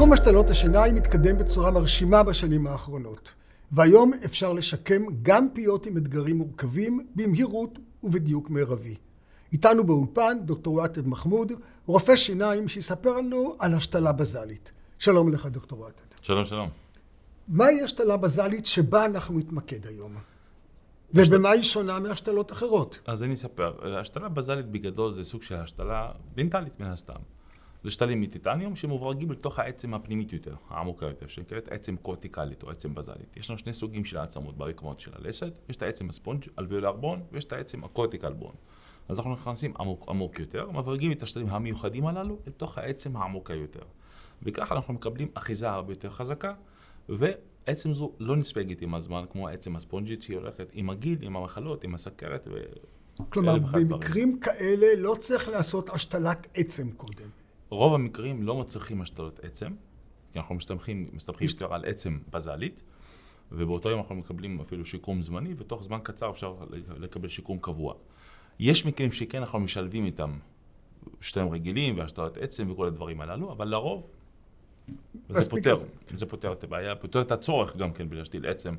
תחום השתלות השיניים מתקדם בצורה מרשימה בשנים האחרונות, והיום אפשר לשקם גם פיות עם אתגרים מורכבים במהירות ובדיוק מרבי. איתנו באולפן דוקטור ועתד מחמוד, רופא שיניים שיספר לנו על השתלה בזלית. שלום לך דוקטור ועתד. שלום, שלום. מהי השתלה בזלית שבה אנחנו נתמקד היום? ובמה היא שונה מהשתלות אחרות? אז אני אספר. השתלה בזלית בגדול זה סוג של השתלה דנטלית מן הסתם. זה שתלים מטיטניום שמוברגים לתוך העצם הפנימית יותר, העמוקה יותר, שנקראת עצם קורטיקלית או עצם בזלית. יש לנו שני סוגים של העצמות ברקמות של הלסת, יש את העצם הספונג' אלוויולר בון ויש את העצם הקורטיקל בון. אז אנחנו נכנסים עמוק יותר, מברגים את השתלים המיוחדים הללו לתוך העצם העמוקה יותר. וככה אנחנו מקבלים אחיזה הרבה יותר חזקה, ועצם זו לא נספגת עם הזמן כמו העצם הספונג'ית שהיא הולכת עם הגיל, עם המחלות, עם הסכרת כלומר, במקרים כאלה לא צריך לעשות השתלת עצם קודם. רוב המקרים לא מצריכים השתלות עצם, כי אנחנו מסתמכים יותר על עצם בזלית, ובאותו יום אנחנו מקבלים אפילו שיקום זמני, ותוך זמן קצר אפשר לקבל שיקום קבוע. יש מקרים שכן אנחנו משלבים איתם שתיים רגילים והשתלת עצם וכל הדברים הללו, אבל לרוב זה פותר את הבעיה, פותר את הצורך גם כן בלהשתיל עצם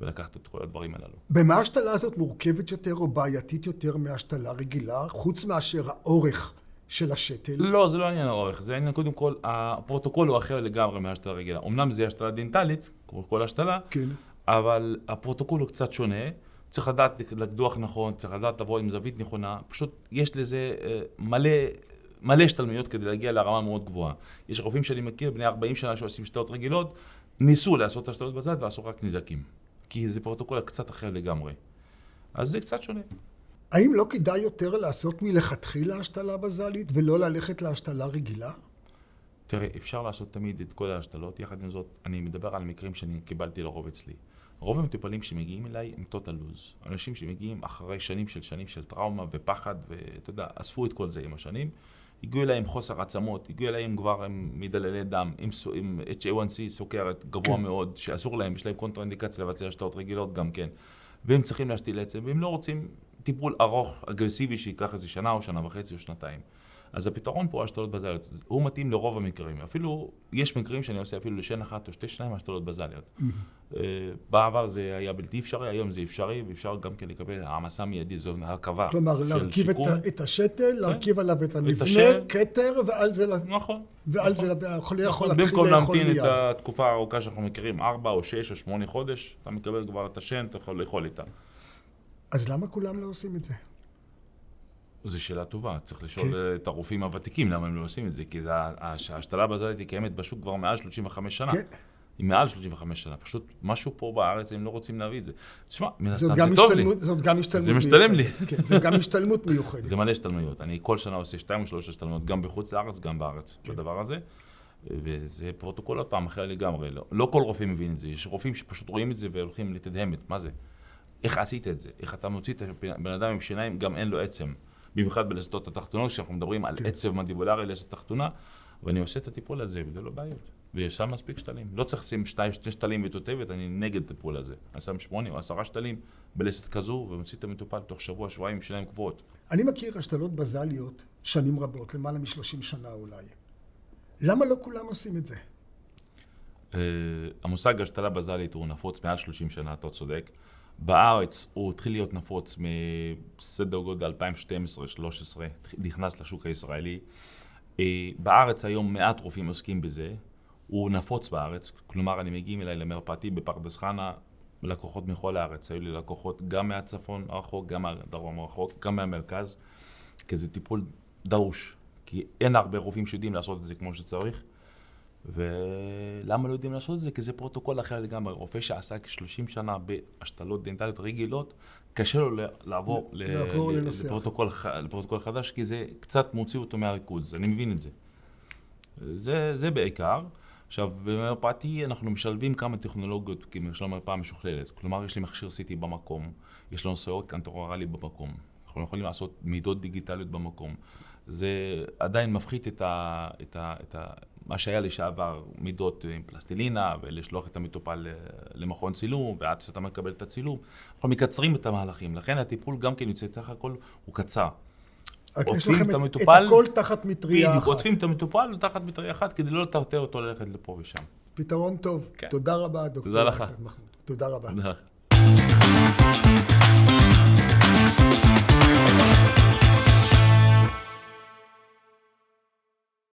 ולקחת את כל הדברים הללו. במה ההשתלה הזאת מורכבת יותר או בעייתית יותר מהשתלה רגילה, חוץ מאשר האורך של השתל? לא, זה לא עניין האורך, זה עניין קודם כל, הפרוטוקול הוא אחר לגמרי מהשתלה רגילה. אמנם זה השתלה דנטלית, כמו כל השתלה, כן. אבל הפרוטוקול הוא קצת שונה, צריך לדעת לקדוח נכון, צריך לדעת לבוא עם זווית נכונה, פשוט יש לזה מלא השתלמויות כדי להגיע לרמה מאוד גבוהה. יש רופאים שאני מכיר, בני 40 שנה שעושים שתלות רגילות, ניסו לעשות את השתלות בזלית ועשו רק נזקים, כי זה פרוטוקול קצת אחר לגמרי. אז זה קצת שונה. האם לא כדאי יותר לעשות מלכתחילה השתלה בזלית ולא ללכת להשתלה רגילה? תראה, אפשר לעשות תמיד את כל ההשתלות, יחד עם זאת, אני מדבר על מקרים שאני קיבלתי לרוב אצלי. רוב המטופלים שמגיעים אליי הם total lose. אנשים שמגיעים אחרי שנים של טראומה ופחד, ואתה יודע, אספו את כל זה עם השנים, הגיעו אליי עם חוסר עצמות, הגיעו אליי כבר עם מדללי דם, עם HA1C, סוכרת גבוה מאוד, שאסור להם, יש להם קונטראינדיקציה לבצע השתלות רגילות גם כן, והם צריכים להשתיל עצם, והם לא רוצים טיפול ארוך, אגרסיבי, שיקח איזה שנה או שנה וחצי או שנתיים. אז הפתרון פה השתלות בזליות, הוא מתאים לרוב המקרים. אפילו, יש מקרים שאני עושה אפילו לשן אחת או שתי שניים השתלות בזליות. בעבר זה היה בלתי אפשרי, היום זה אפשרי, ואפשר גם כן לקבל העמסה מיידית, זו הרכבה של שיקום. כלומר, להרכיב את השתל, להרכיב עליו את המבנה, כתר, ועל זה נכון. ועל זה יכול להתחיל לאכול מיד. במקום להמתין את התקופה הארוכה שאנחנו מכירים, 4 או 6 או 8 חודש, אתה מקבל כבר את השן, אתה יכול לאכול איתה. אז למה כולם לא עושים את זה? זו שאלה טובה, צריך לשאול את הרופאים הוותיקים למה הם לא עושים את זה, כי ההשתלה בזלית היא קיימת בשוק כבר מעל 35 שנה. היא מעל 35 שנה, פשוט משהו פה בארץ הם לא רוצים להביא את זה. תשמע, מן הסתם זה טוב לי. זאת גם השתלמות. זה משתלם לי. זה גם השתלמות מיוחדת. זה מלא השתלמויות. אני כל שנה עושה 2 או 3 השתלמות, גם בחוץ לארץ, גם בארץ, בדבר הזה. וזה פרוטוקול עוד פעם אחר לגמרי. לא כל רופאים מבין את זה. יש רופאים שפשוט רואים את זה והולכים לתדהמת. מה זה? איך עשית את זה? איך אתה מוציא את הבן אדם עם שיניים, גם אין לו עצם. במיוחד בלסתות התחתונות, כשאנחנו מדברים על עצב מנדיבולרי לסת תחתונה, ואני עושה את הטיפול הזה, וזה לא בעיות. ויש שם מספיק שתלים. לא צריך לשים 2 שתלים ותותבת, אני נגד הטיפול הזה. אני שם 8 או 10 שתלים בלסת כזו, ומוציא את המטופל תוך שבוע, שבועיים עם שיניים קבועות. אני מכיר השתלות בזליות שנים רבות, למעלה מ-30 שנה אולי. למה לא כולם עושים את זה? המושג השתלה בזלית הוא נפוץ מעל 30 שנה, אתה צודק. בארץ הוא התחיל להיות נפוץ מסדר גודל 2012-2013, נכנס לשוק הישראלי. בארץ היום מעט רופאים עוסקים בזה, הוא נפוץ בארץ, כלומר אני מגיעים אליי למרפאתי בפרדס חנה, לקוחות מכל הארץ, היו לי לקוחות גם מהצפון הרחוק, גם מהדרום הרחוק, גם מהמרכז, כי זה טיפול דרוש, כי אין הרבה רופאים שיודעים לעשות את זה כמו שצריך. ולמה לא יודעים לעשות את זה? כי זה פרוטוקול אחר לגמרי. רופא שעשה כ-30 שנה בהשתלות דנטליות רגילות, קשה לו לעבור לפרוטוקול חדש, כי זה קצת מוציא אותו מהריכוז. אני מבין את זה. זה בעיקר. עכשיו, במרפאתי אנחנו משלבים כמה טכנולוגיות, כי יש לנו מרפאה משוכללת. כלומר, יש לי מכשיר CT במקום, יש לנו סרוק אנטרורלי במקום. אנחנו יכולים לעשות מידות דיגיטליות במקום. זה עדיין מפחית את מה שהיה לי שעבר מידות עם פלסטלינה ולשלוח את המטופל למכון צילום ועד שאתה מקבל את הצילום. אנחנו מקצרים את המהלכים, לכן הטיפול גם כן יוצא תחת הכל הוא קצר. יש עוטפים לכם את את המטופל, הכל תחת מטריה בדיוק, אחת. עוטפים את המטופל תחת מטריה אחת כדי לא לטרטר אותו ללכת לפה ושם. פתרון טוב. כן. תודה רבה, דוקטור תודה לך. מחמוד. תודה רבה. תודה לך.